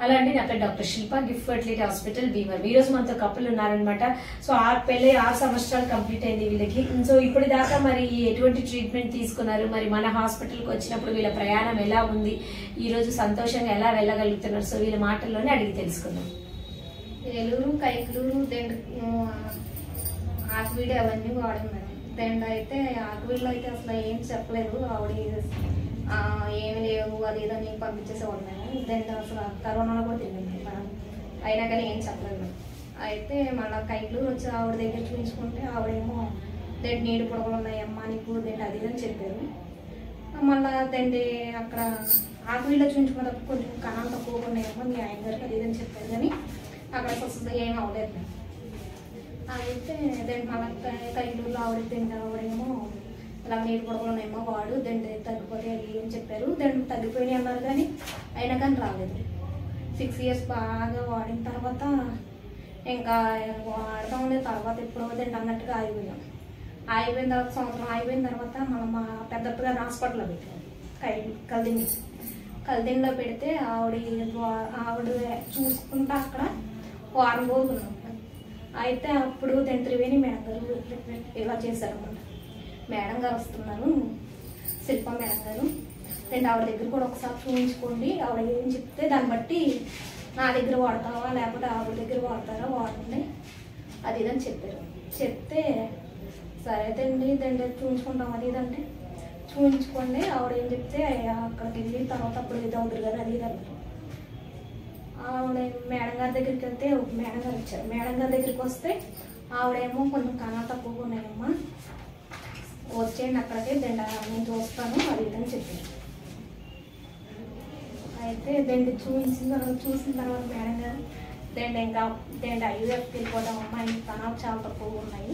Hello అండి, నా పేరు డాక్టర్ శిల్ప, గిఫ్ట్ ఫర్టిలిటీ హాస్పిటల్ భీమవరం. ఈ రోజు మనతో కపుల్ ఉన్నారనమాట. సో పెళ్ళి 6 సంవత్సరాలు కంప్లీట్ అయింది వీళ్ళకి. సో ఇప్పుడు దాకా మరి ఎటువంటి ట్రీట్మెంట్ తీసుకున్నారు, మరి మన హాస్పిటల్కి వచ్చినప్పుడు వీళ్ళ ప్రయాణం ఎలా ఉంది, ఈ రోజు సంతోషంగా ఎలా వెళ్ళగలుగుతున్నారు, సో వీళ్ళ మాటల్లోనే అడిగి తెలుసుకుందాం. ఏలూరు, కైకలూరు, ఆకువీడి అవన్నీ వాడాం మేడం. దెండ అయితే ఆకువీడిలో అయితే అసలు ఏం చెప్పలేదు, ఆవిడ ఏమి లేవు అది ఇదని పంపించేసేవాళ్ళు మేము. దెండ అసలు కరోనాలో కూడా తెలియదు మేడం, అయినా కానీ ఏం చెప్పలేదు. అయితే మళ్ళీ కైకలూరు వచ్చి ఆవిడ దగ్గర చూపించుకుంటే ఆవిడేమో దెండ నీడు పొడవలు ఉన్నాయమ్మా నీకు దెండ అది అని చెప్పారు. మళ్ళీ దండి అక్కడ ఆకువీడిలో చూపించుకున్నప్పుడు కొంచెం కణాలు తక్కువగా ఉన్నాయమ్మా మీ ఆయన గారికి అది ఇదని చెప్పారు, కానీ అక్కడ అసలు ఏం అవ్వలేదు. అయితే దెండ మళ్ళీ కైకలూరులో ఆవిడ దెండ ఆవిడేమో ఇలా నీరు పొడవలున్నాయేమో వాడు దెండ తగ్గిపోతే అది అని చెప్పారు. దెండ తగ్గిపోయినాయి అన్నారు, కానీ అయినా కానీ రాలేదు. 6 years బాగా వాడిన తర్వాత ఇంకా వాడదాం లేదు. తర్వాత ఎప్పుడో దెండ అన్నట్టుగా ఆగిపోయాం. ఆగిపోయిన తర్వాత సంవత్సరం ఆగిపోయిన తర్వాత మనం మా పెద్దప్ప గారు హాస్పిటల్లో పెట్టాం. కల్దిండిలో పెడితే ఆవిడ చూసుకుంటా అక్కడ వారం రోజులు ఉన్నాం. అయితే అప్పుడు త్రివేణి మేడం గారు ఇలా చేశారన్నమాట. మేడం గారు వస్తున్నారు, శిల్ప మేడం గారు, ఆవిడ దగ్గర కూడా ఒకసారి చూపించుకోండి, ఆవిడ ఏం చెప్తే దాన్ని బట్టి నా దగ్గర వాడతావా లేకపోతే ఆవిడ దగ్గర వాడతారా వాడండి అది ఇదని చెప్పారు. చెప్తే సరే తండి దండి చూపించుకుంటాం అది ఇదంటే చూపించుకోండి. ఆవిడ ఏం చెప్తే అక్కడికి వెళ్ళిన తర్వాత అప్పుడు ఇది అవుతుంది కదా అది ఇదన్నారు. ఆవిడ మేడం గారి దగ్గరికి వెళ్తే మేడం గారు వచ్చారు. మేడం గారి దగ్గరికి వస్తే ఆవిడేమో కొంచెం కణాలు తక్కువగా ఉన్నాయమ్మా, వచ్చేయండి అక్కడికి దండ నేను చూస్తాను అది ఇదని చెప్పాను. అయితే దండ చూసిన తర్వాత మేడం గారు ఇంకా IVFకి వెళ్ళిపోదామమ్మా, ఇంక కణాలు చాలా తక్కువగా ఉన్నాయి,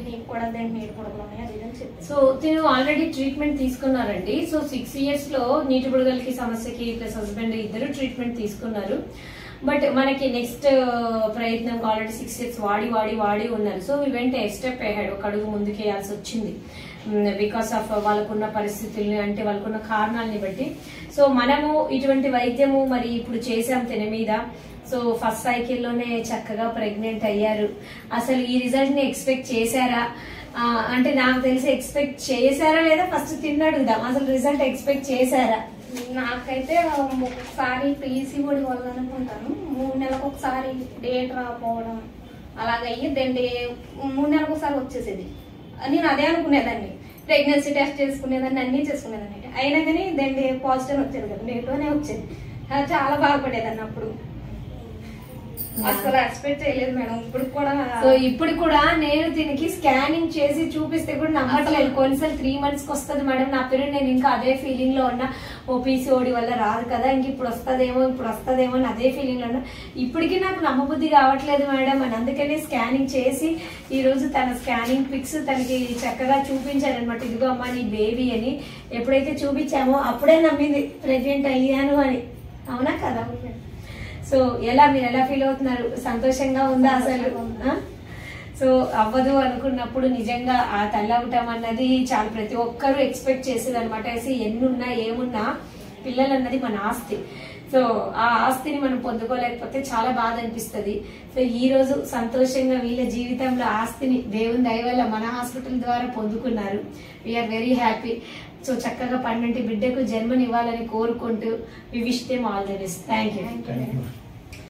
నీకు కూడా నీటి పొడవులు ఉన్నాయి అది ఇదని చెప్పాను. సో తిను ఆల్రెడీ ట్రీట్మెంట్ తీసుకున్నారండి. సో 6 years లో నీటి బుడగలకి సమస్యకి ప్లస్ హస్బెండ్ ఇద్దరు ట్రీట్మెంట్ తీసుకున్నారు. బట్ మనకి నెక్స్ట్ ప్రయత్నం ఆల్రెడీ 6 years వాడి ఉన్నారు. సో వీ వెంట స్టెప్ అయ్యాడు, ఒక అడుగు ముందుకు వేయాల్సి వచ్చింది బికాస్ ఆఫ్ వాళ్ళకున్న పరిస్థితుల్ని, అంటే వాళ్ళకున్న కారణాలని బట్టి. సో మనము ఇటువంటి వైద్యము మరి ఇప్పుడు చేసాం తిన మీద. సో ఫస్ట్ సైకిల్లోనే చక్కగా ప్రెగ్నెంట్ అయ్యారు. అసలు ఈ రిజల్ట్ ని ఎక్స్పెక్ట్ చేశారా? అంటే నాకు తెలిసి ఎక్స్పెక్ట్ చేశారా లేదా ఫస్ట్ తిన్నడుగుదాం, అసలు రిజల్ట్ ఎక్స్పెక్ట్ చేశారా? నాకైతే ఒక్కొక్కసారి PCOD వల్ల అనుకుంటాను 3 నెలలకు ఒకసారి డేట్ రాకపోవడం అలాగయ్యి దండి 3 నెలలకు ఒకసారి వచ్చేసేది. నేను అదే అనుకునేదాన్ని, ప్రెగ్నెన్సీ టెస్ట్ చేసుకునేదాన్ని, అన్నీ చేసుకునేదాన్ని. అయినా కానీ దండి పాజిటివ్ వచ్చేది కదా, నెగిటివ్నే వచ్చేది. చాలా బాధపడేదాన్ని అప్పుడు, అసలు ఎక్స్పెక్ట్ చేయలేదు మేడం. ఇప్పుడు కూడా నేను దీనికి స్కానింగ్ చేసి చూపిస్తే కూడా నమ్మట్లేదు. కొన్నిసార్లు 3 months కి వస్తుంది మేడం నా పీరియడ్, నేను ఇంకా అదే ఫీలింగ్ లో ఉన్నా, PCOD వల్ల రాదు కదా ఇంక ఇప్పుడు వస్తుందేమో అని అదే ఫీలింగ్ లో ఉన్నా. ఇప్పటికీ నాకు నమ్మబుద్ధి కావట్లేదు మేడం అని. అందుకని స్కానింగ్ చేసి ఈ రోజు తన స్కానింగ్ పిక్స్ తనకి చక్కగా చూపించారనమాట. ఇదిగో అమ్మా నీ బేబీ అని. ఎప్పుడైతే చూపించామో అప్పుడే నమ్మింది ప్రెగ్నెంట్ అయ్యాను అని. అవునా కదా? సో మీరు ఎలా ఫీల్ అవుతున్నారు? సంతోషంగా ఉందా అసలు? సో అవ్వదు అనుకున్నప్పుడు నిజంగా ఆ తల్లవటం అన్నది చాలా ప్రతి ఒక్కరూ ఎక్స్పెక్ట్ చేసేది అనమాట. ఎన్నున్నా ఏమున్నా పిల్లలు అన్నది మన ఆస్తి. సో ఆ ఆస్తిని మనం పొందుకోలేకపోతే చాలా బాధ అనిపిస్తుంది. సో ఈ రోజు సంతోషంగా వీళ్ళ జీవితంలో ఆస్తిని దేవుని దయ వల్ల మన హాస్పిటల్ ద్వారా పొందుకున్నారు. We are very happy. సో చక్కగా 12 బిడ్డకు జన్మనివ్వాలని కోరుకుంటూ we wish them all the best. Thank you.